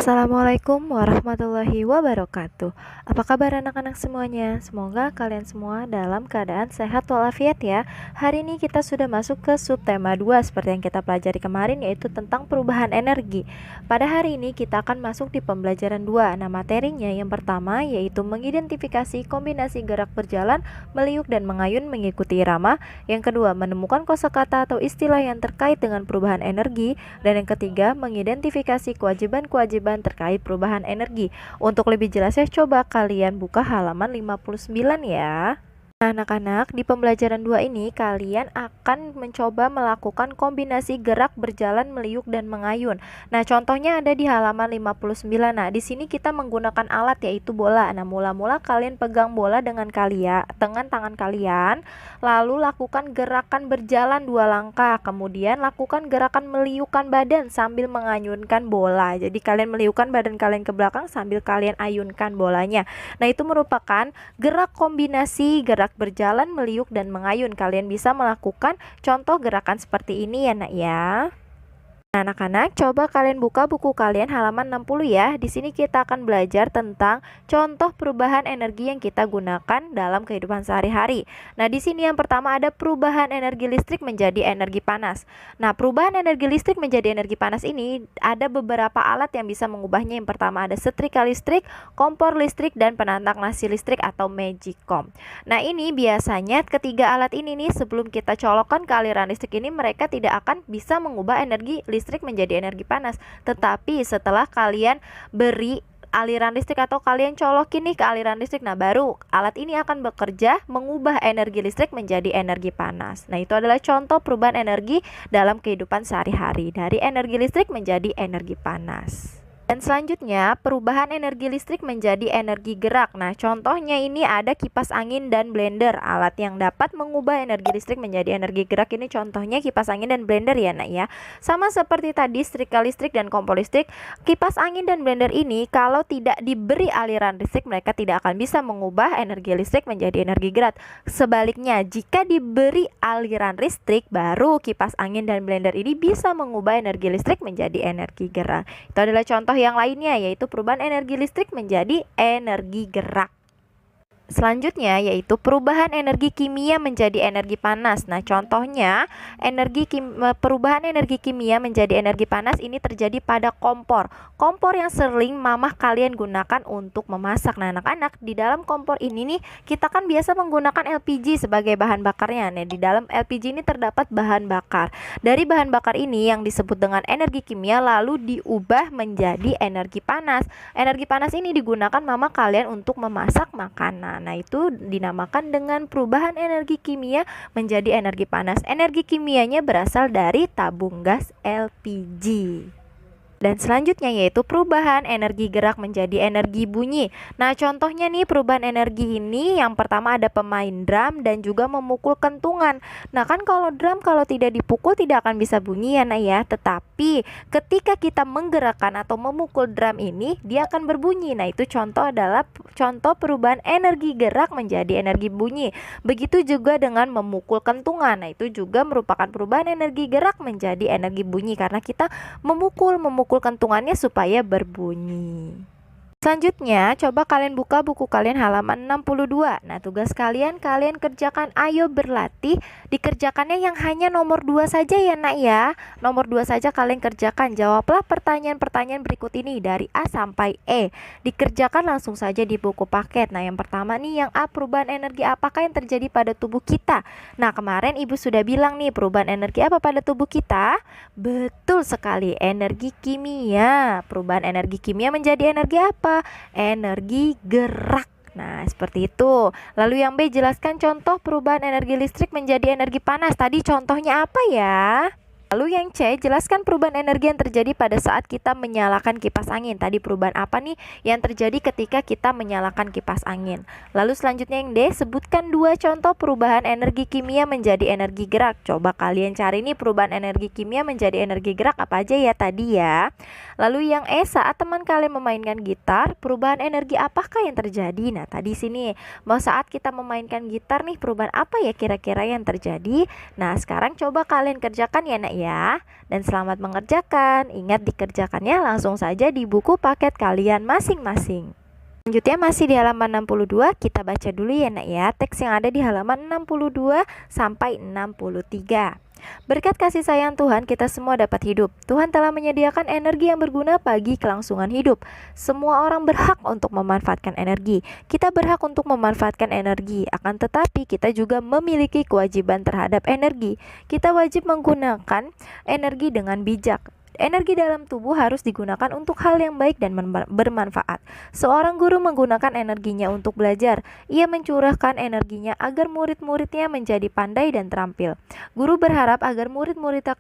Assalamualaikum warahmatullahi wabarakatuh. Apa kabar anak-anak semuanya? Semoga kalian semua dalam keadaan sehat walafiat ya. Hari ini kita sudah masuk ke subtema 2 seperti yang kita pelajari kemarin, yaitu tentang perubahan energi. Pada hari ini kita akan masuk di pembelajaran 2. Nah, materinya yang pertama yaitu mengidentifikasi kombinasi gerak berjalan, meliuk dan mengayun mengikuti irama. Yang kedua, menemukan kosakata atau istilah yang terkait dengan perubahan energi. Dan yang ketiga, mengidentifikasi kewajiban-kewajiban terkait perubahan energi. Untuk lebih jelasnya coba kalian buka halaman 59 ya. Nah, anak-anak, di pembelajaran 2 ini kalian akan mencoba melakukan kombinasi gerak berjalan, meliuk dan mengayun. Nah, contohnya ada di halaman 59. Nah, di sini kita menggunakan alat yaitu bola. Nah, mula-mula kalian pegang bola dengan tangan kalian, lalu lakukan gerakan berjalan 2 langkah. Kemudian lakukan gerakan meliukkan badan sambil mengayunkan bola. Jadi kalian meliukkan badan kalian ke belakang sambil kalian ayunkan bolanya. Nah, itu merupakan gerak kombinasi gerak berjalan, meliuk, dan mengayun. Kalian bisa melakukan contoh gerakan seperti ini ya nak ya. Nah, anak-anak, coba kalian buka buku kalian halaman 60 ya. Di sini kita akan belajar tentang contoh perubahan energi yang kita gunakan dalam kehidupan sehari-hari. Nah, di sini yang pertama ada perubahan energi listrik menjadi energi panas. Nah, perubahan energi listrik menjadi energi panas ini ada beberapa alat yang bisa mengubahnya. Yang pertama ada setrika listrik, kompor listrik, dan penantang nasi listrik atau magicom. Nah, ini biasanya ketiga alat ini nih sebelum kita colokkan ke aliran listrik ini mereka tidak akan bisa mengubah energi listrik menjadi energi panas. Tetapi setelah kalian beri aliran listrik atau kalian colokin nih ke aliran listrik, nah baru alat ini akan bekerja mengubah energi listrik menjadi energi panas. Nah, itu adalah contoh perubahan energi dalam kehidupan sehari-hari dari energi listrik menjadi energi panas. Dan selanjutnya perubahan energi listrik menjadi energi gerak. Nah, contohnya ini ada kipas angin dan blender, alat yang dapat mengubah energi listrik menjadi energi gerak. Ini contohnya kipas angin dan blender ya nak ya. Sama seperti tadi setrika listrik dan kompor listrik, kipas angin dan blender ini kalau tidak diberi aliran listrik mereka tidak akan bisa mengubah energi listrik menjadi energi gerak. Sebaliknya, jika diberi aliran listrik baru kipas angin dan blender ini bisa mengubah energi listrik menjadi energi gerak. Itu adalah contoh yang lainnya yaitu perubahan energi listrik menjadi energi gerak. Selanjutnya yaitu perubahan energi kimia menjadi energi panas. Nah, contohnya perubahan energi kimia menjadi energi panas ini terjadi pada kompor. Kompor yang sering mamah kalian gunakan untuk memasak. Nah, anak-anak, di dalam kompor ini nih kita kan biasa menggunakan LPG sebagai bahan bakarnya. Nah, di dalam LPG ini terdapat bahan bakar. Dari bahan bakar ini yang disebut dengan energi kimia lalu diubah menjadi energi panas. Energi panas ini digunakan mama kalian untuk memasak makanan. Nah, itu dinamakan dengan perubahan energi kimia menjadi energi panas. Energi kimianya berasal dari tabung gas LPG. Dan selanjutnya yaitu perubahan energi gerak menjadi energi bunyi. Nah, contohnya nih perubahan energi ini yang pertama ada pemain drum dan juga memukul kentungan. Nah, kan kalau drum kalau tidak dipukul tidak akan bisa bunyi ya nak ya. Tetapi ketika kita menggerakkan atau memukul drum ini dia akan berbunyi. Nah, itu adalah contoh perubahan energi gerak menjadi energi bunyi. Begitu juga dengan memukul kentungan. Nah, itu juga merupakan perubahan energi gerak menjadi energi bunyi karena kita memukul kentungannya supaya berbunyi. Selanjutnya, coba kalian buka buku kalian halaman 62. Nah, tugas kalian kerjakan ayo berlatih. Dikerjakannya yang hanya nomor 2 saja ya nak ya. Nomor 2 saja kalian kerjakan. Jawablah pertanyaan-pertanyaan berikut ini dari A sampai E. Dikerjakan langsung saja di buku paket. Nah, yang pertama nih yang A, perubahan energi apakah yang terjadi pada tubuh kita? Nah, kemarin ibu sudah bilang nih perubahan energi apa pada tubuh kita? Betul sekali, energi kimia. Perubahan energi kimia menjadi energi apa? Energi gerak. Nah, seperti itu. Lalu yang B, jelaskan contoh perubahan energi listrik menjadi energi panas. Tadi contohnya apa ya? Lalu yang C, jelaskan perubahan energi yang terjadi pada saat kita menyalakan kipas angin. Tadi perubahan apa nih yang terjadi ketika kita menyalakan kipas angin. Lalu selanjutnya yang D, sebutkan 2 contoh perubahan energi kimia menjadi energi gerak. Coba kalian cari nih perubahan energi kimia menjadi energi gerak apa aja ya tadi ya. Lalu yang E, saat teman kalian memainkan gitar, perubahan energi apakah yang terjadi? Nah, tadi sini mau saat kita memainkan gitar nih perubahan apa ya kira-kira yang terjadi? Nah, sekarang coba kalian kerjakan ya nak ya. Dan selamat mengerjakan. Ingat dikerjakannya langsung saja di buku paket kalian masing-masing. Selanjutnya masih di halaman 62, kita baca dulu ya nak ya, teks yang ada di halaman 62 sampai 63. Berkat kasih sayang Tuhan, kita semua dapat hidup. Tuhan telah menyediakan energi yang berguna bagi kelangsungan hidup. Semua orang berhak untuk memanfaatkan energi. Kita berhak untuk memanfaatkan energi, akan tetapi kita juga memiliki kewajiban terhadap energi. Kita wajib menggunakan energi dengan bijak. Energi dalam tubuh harus digunakan untuk hal yang baik dan bermanfaat. Seorang guru menggunakan energinya untuk belajar. Ia mencurahkan energinya agar murid-muridnya menjadi pandai dan terampil. Guru berharap agar murid-muridnya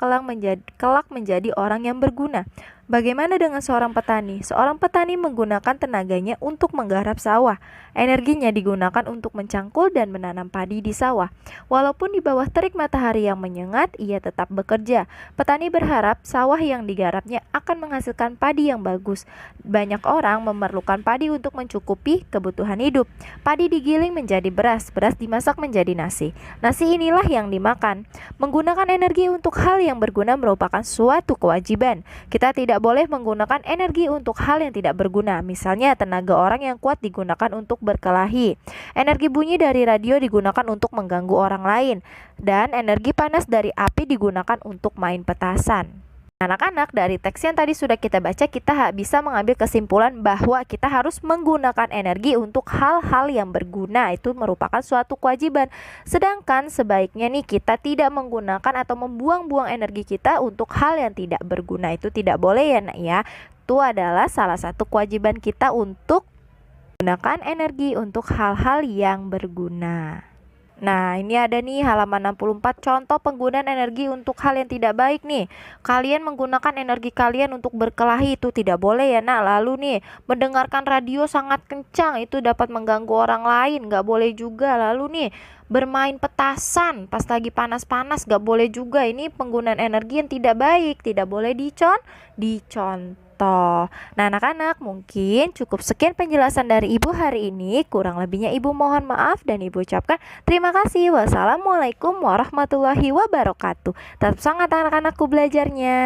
kelak menjadi orang yang berguna. Bagaimana dengan seorang petani? Seorang petani menggunakan tenaganya untuk menggarap sawah. Energinya digunakan untuk mencangkul dan menanam padi di sawah. Walaupun di bawah terik matahari yang menyengat, ia tetap bekerja. Petani berharap sawah yang digarapnya akan menghasilkan padi yang bagus. Banyak orang memerlukan padi untuk mencukupi kebutuhan hidup. Padi digiling menjadi beras, beras dimasak menjadi nasi. Nasi inilah yang dimakan. Menggunakan energi untuk hal yang berguna merupakan suatu kewajiban. Kita tidak boleh menggunakan energi untuk hal yang tidak berguna. Misalnya tenaga orang yang kuat digunakan untuk berkelahi. Energi bunyi dari radio digunakan untuk mengganggu orang lain. Dan energi panas dari api digunakan untuk main petasan. Anak-anak, dari teks yang tadi sudah kita baca, kita bisa mengambil kesimpulan bahwa kita harus menggunakan energi untuk hal-hal yang berguna. Itu merupakan suatu kewajiban. Sedangkan sebaiknya nih kita tidak menggunakan atau membuang-buang energi kita untuk hal yang tidak berguna. Itu tidak boleh ya nak ya. Itu adalah salah satu kewajiban kita untuk menggunakan energi untuk hal-hal yang berguna. Nah, ini ada nih halaman 64 contoh penggunaan energi untuk hal yang tidak baik nih. Kalian menggunakan energi kalian untuk berkelahi, itu tidak boleh ya nak. Lalu nih, mendengarkan radio sangat kencang, itu dapat mengganggu orang lain, nggak boleh juga. Lalu nih, bermain petasan pas lagi panas-panas, nggak boleh juga. Ini penggunaan energi yang tidak baik, tidak boleh dicontoh. Nah anak-anak, mungkin cukup sekian penjelasan dari Ibu hari ini. Kurang lebihnya Ibu mohon maaf dan Ibu ucapkan terima kasih. Wassalamualaikum warahmatullahi wabarakatuh. Tetap semangat anak-anakku belajarnya.